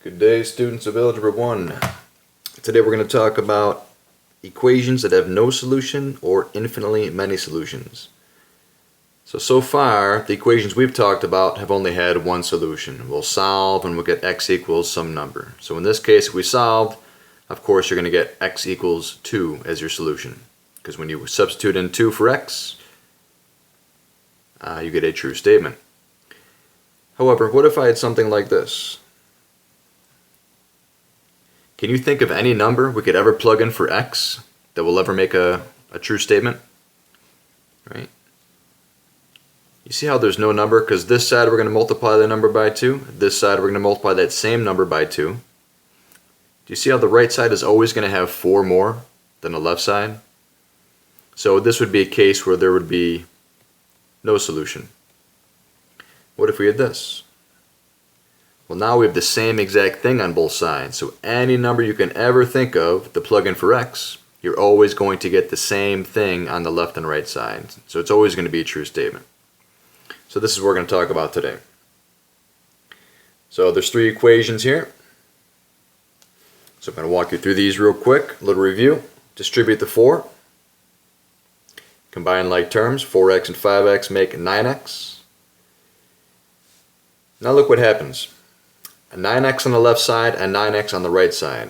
Good day, students of Algebra 1. Today we're going to talk about equations that have no solution or infinitely many solutions. So far, the equations we've talked about have only had one solution. We'll solve and we'll get x equals some number. So in this case, if we solved, of course you're going to get x equals 2 as your solution. Because when you substitute in 2 for x, you get a true statement. However, what if I had something like this? Can you think of any number we could ever plug in for x that will ever make a true statement? Right? You see how there's no number? Because this side we're going to multiply the number by 2. This side we're going to multiply that same number by 2. Do you see how the right side is always going to have 4 more than the left side? So this would be a case where there would be no solution. What if we had this? Well, now we have the same exact thing on both sides. So any number you can ever think of to plug in for x, you're always going to get the same thing on the left and right side. So it's always going to be a true statement. So this is what we're going to talk about today. So there's 3 equations here. So I'm going to walk you through these real quick. A little review. Distribute the 4. Combine like terms. 4x and 5x make 9x. Now look what happens. A 9x on the left side and 9x on the right side.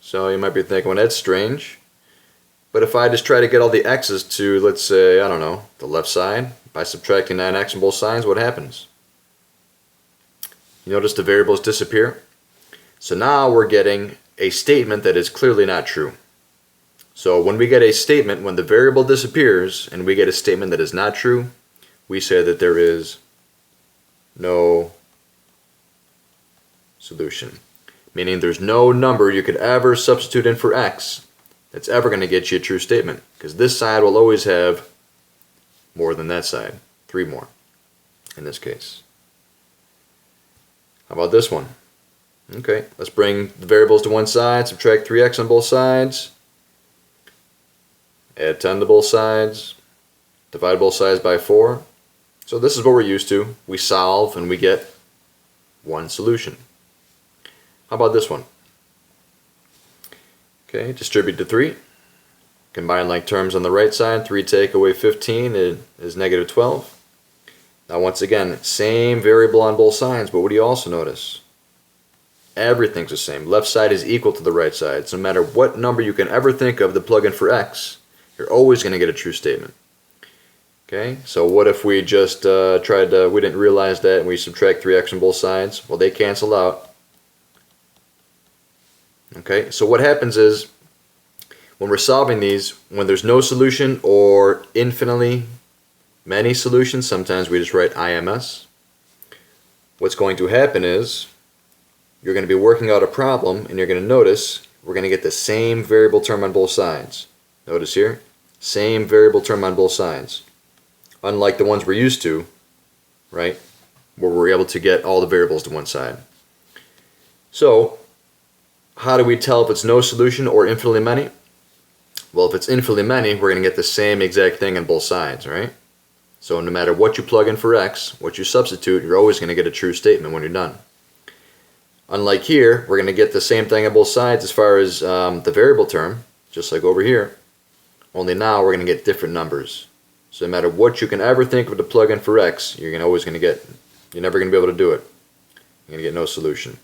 So you might be thinking, well, that's strange. But if I just try to get all the x's to, let's say, I don't know, the left side, by subtracting 9x on both sides, what happens? You notice the variables disappear? So now we're getting a statement that is clearly not true. So when we get a statement, when the variable disappears, and we get a statement that is not true, we say that there is no solution. Meaning there's no number you could ever substitute in for x that's ever going to get you a true statement. Because this side will always have more than that side. 3 more in this case. How about this one? Okay, let's bring the variables to one side, subtract 3x on both sides, add 10 to both sides, divide both sides by 4. So this is what we're used to. We solve and we get one solution. How about this one? Okay, distribute to 3. Combine like terms on the right side. 3 take away 15 is negative 12. Now once again, same variable on both sides, but what do you also notice? Everything's the same. Left side is equal to the right side. So no matter what number you can ever think of to plug in for x, you're always going to get a true statement. Okay, so what if we just we didn't realize that and we subtract 3x on both sides? Well, they cancel out. Okay, so what happens is when we're solving these, when there's no solution or infinitely many solutions, sometimes we just write IMS. What's going to happen is you're going to be working out a problem and you're going to notice we're going to get the same variable term on both sides. Notice here, same variable term on both sides. Unlike the ones we're used to, right, where we're able to get all the variables to one side. So how do we tell if it's no solution or infinitely many? Well, if it's infinitely many, we're going to get the same exact thing on both sides, right? So no matter what you plug in for x, what you substitute, you're always going to get a true statement when you're done. Unlike here, we're going to get the same thing on both sides as far as the variable term, just like over here. Only now we're going to get different numbers. So no matter what you can ever think of to plug in for x, you're never going to be able to do it. You're going to get no solution.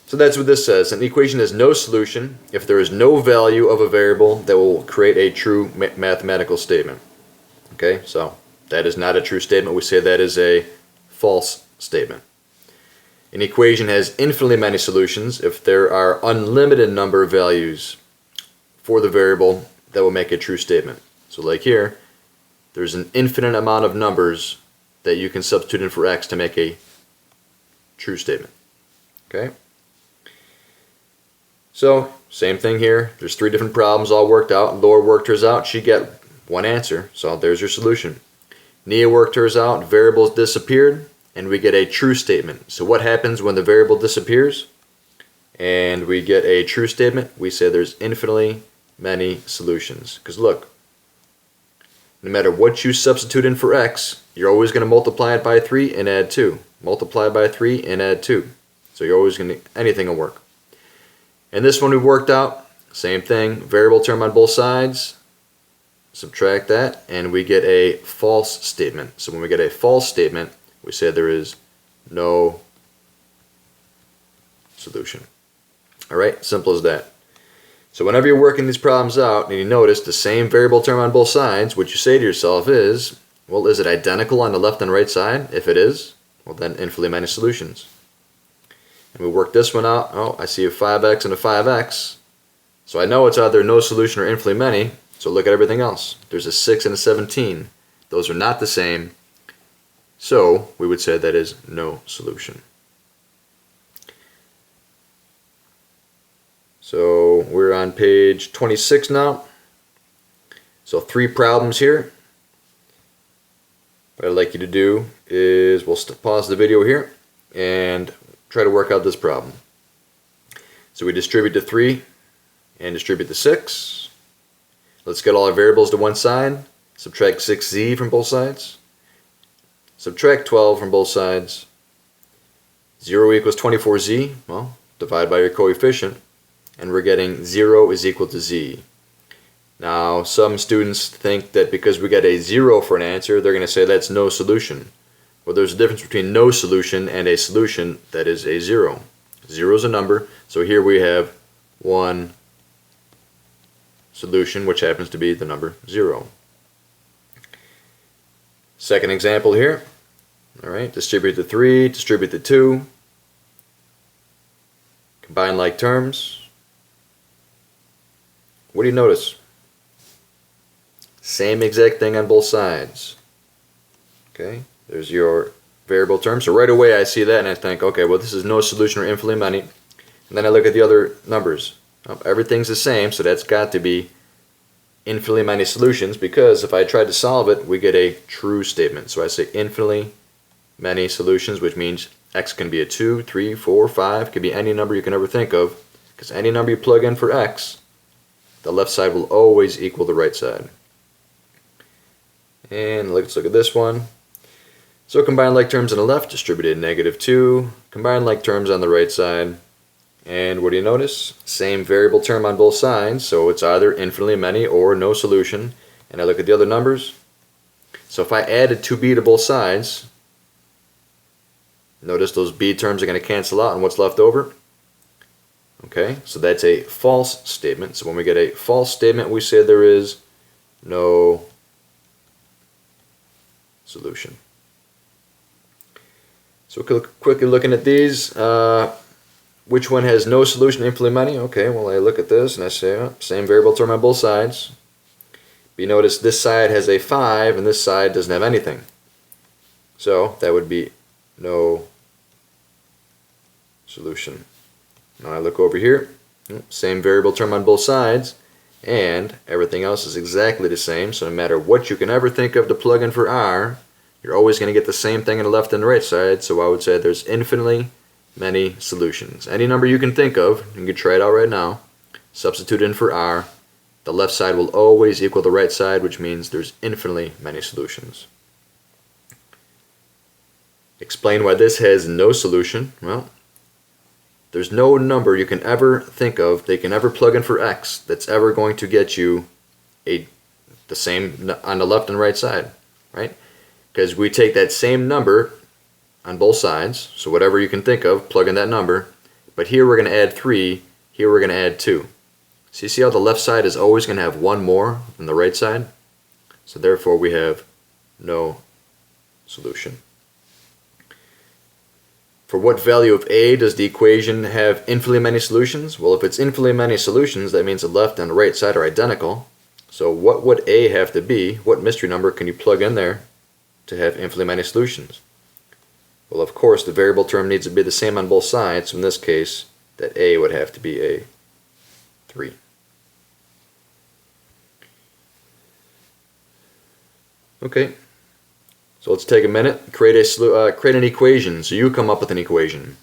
So that's what this says. An equation has no solution if there is no value of a variable that will create a true mathematical statement. Okay, so that is not a true statement. We say that is a false statement. An equation has infinitely many solutions if there are unlimited number of values for the variable that will make a true statement. So like here, there's an infinite amount of numbers that you can substitute in for x to make a true statement. Okay? So, same thing here. There's 3 different problems all worked out. Laura worked hers out. She got one answer. So there's your solution. Nia worked hers out. Variables disappeared. And we get a true statement. So what happens when the variable disappears? And we get a true statement. We say there's infinitely many solutions. Because look, no matter what you substitute in for x, you're always going to multiply it by 3 and add 2. Multiply by 3 and add 2. So you're always going to, anything will work. And this one we worked out, same thing, variable term on both sides, subtract that, and we get a false statement. So when we get a false statement, we say there is no solution. Alright, simple as that. So whenever you're working these problems out and you notice the same variable term on both sides, what you say to yourself is, well, is it identical on the left and right side? If it is, well then infinitely many solutions. And we work this one out. Oh, I see a 5x and a 5x. So I know it's either no solution or infinitely many. So look at everything else. There's a 6 and a 17. Those are not the same. So we would say that is no solution. So we're on page 26 now. So 3 problems here. What I'd like you to do is we'll pause the video here and try to work out this problem. So we distribute the 3 and distribute the 6. Let's get all our variables to one side. Subtract 6z from both sides. Subtract 12 from both sides. 0 equals 24z. Well, divide by your coefficient. And we're getting 0 is equal to z. Now, some students think that because we get a 0 for an answer, they're going to say that's no solution. Well, there's a difference between no solution and a solution that is a 0. 0 is a number, so here we have one solution, which happens to be the number 0. Second example here. Alright, distribute the 3, distribute the 2. Combine like terms. What do you notice? Same exact thing on both sides. Okay, there's your variable term. So right away I see that and I think, okay, well this is no solution or infinitely many. And then I look at the other numbers. Everything's the same, so that's got to be infinitely many solutions, because if I tried to solve it, we get a true statement. So I say infinitely many solutions, which means x can be a 2, 3, 4, 5, could be any number you can ever think of, because any number you plug in for x, the left side will always equal the right side. And let's look at this one. So combine like terms on the left, distributed -2. Combine like terms on the right side. And what do you notice? Same variable term on both sides, so it's either infinitely many or no solution. And I look at the other numbers. So if I added 2b to both sides, notice those b terms are going to cancel out, and what's left over? Okay, so that's a false statement. So when we get a false statement, we say there is no solution. So quickly looking at these, which one has no solution, infinitely many? Okay, well I look at this and I say, oh, same variable term on both sides. But you notice this side has a 5 and this side doesn't have anything. So that would be no solution. Now I look over here, same variable term on both sides, and everything else is exactly the same, so no matter what you can ever think of to plug in for r, you're always going to get the same thing on the left and the right side, so I would say there's infinitely many solutions. Any number you can think of, you can try it out right now, substitute in for r, the left side will always equal the right side, which means there's infinitely many solutions. Explain why this has no solution. Well, there's no number you can ever think of that you can ever plug in for x that's ever going to get you the same on the left and right side, right? Because we take that same number on both sides, so whatever you can think of, plug in that number, but here we're going to add 3, here we're going to add 2. So you see how the left side is always going to have one more than the right side? So therefore we have no solution. For what value of a does the equation have infinitely many solutions? Well, if it's infinitely many solutions, that means the left and the right side are identical. So what would a have to be? What mystery number can you plug in there to have infinitely many solutions? Well, of course, the variable term needs to be the same on both sides. So in this case, that a would have to be a 3. Okay. So let's take a minute, create an equation. So you come up with an equation,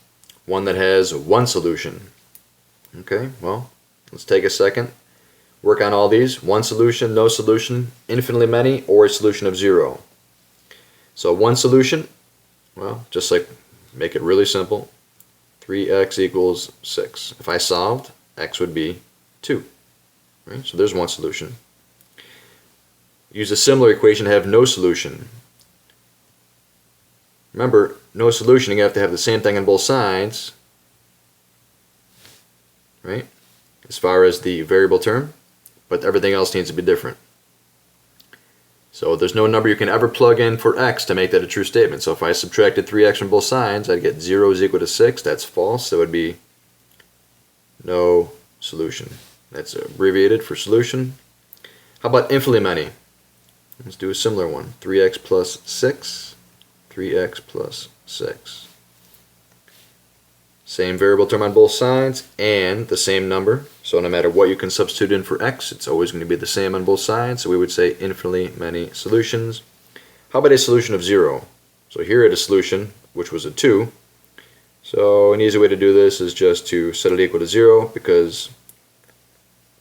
one that has one solution. Okay, well, let's take a second, work on all these. One solution, no solution, infinitely many, or a solution of 0. So one solution, well, just like make it really simple. 3x equals 6. If I solved, x would be 2. Right? So there's one solution. Use a similar equation to have no solution. Remember, no solution, you have to have the same thing on both sides, right? As far as the variable term, but everything else needs to be different. So there's no number you can ever plug in for x to make that a true statement. So if I subtracted 3x from both sides, I'd get 0 is equal to 6. That's false. That would be no solution. That's abbreviated for solution. How about infinitely many? Let's do a similar one. 3x plus 6, 3x plus 6. Same variable term on both sides and the same number. So no matter what you can substitute in for x, it's always going to be the same on both sides. So we would say infinitely many solutions. How about a solution of 0? So here at a solution, which was a 2. So an easy way to do this is just to set it equal to 0, because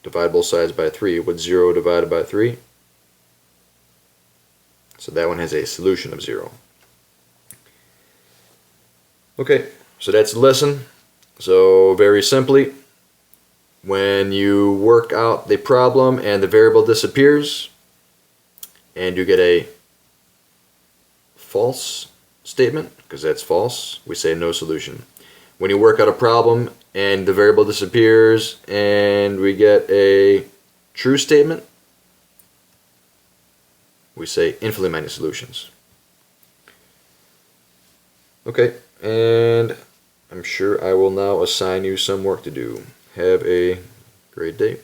divide both sides by 3. What's 0 divided by 3? So that one has a solution of 0. Okay, so that's the lesson. So very simply, when you work out the problem and the variable disappears and you get a false statement, because that's false, we say no solution. When you work out a problem and the variable disappears and we get a true statement, we say infinitely many solutions. Okay, and I'm sure I will now assign you some work to do. Have a great day.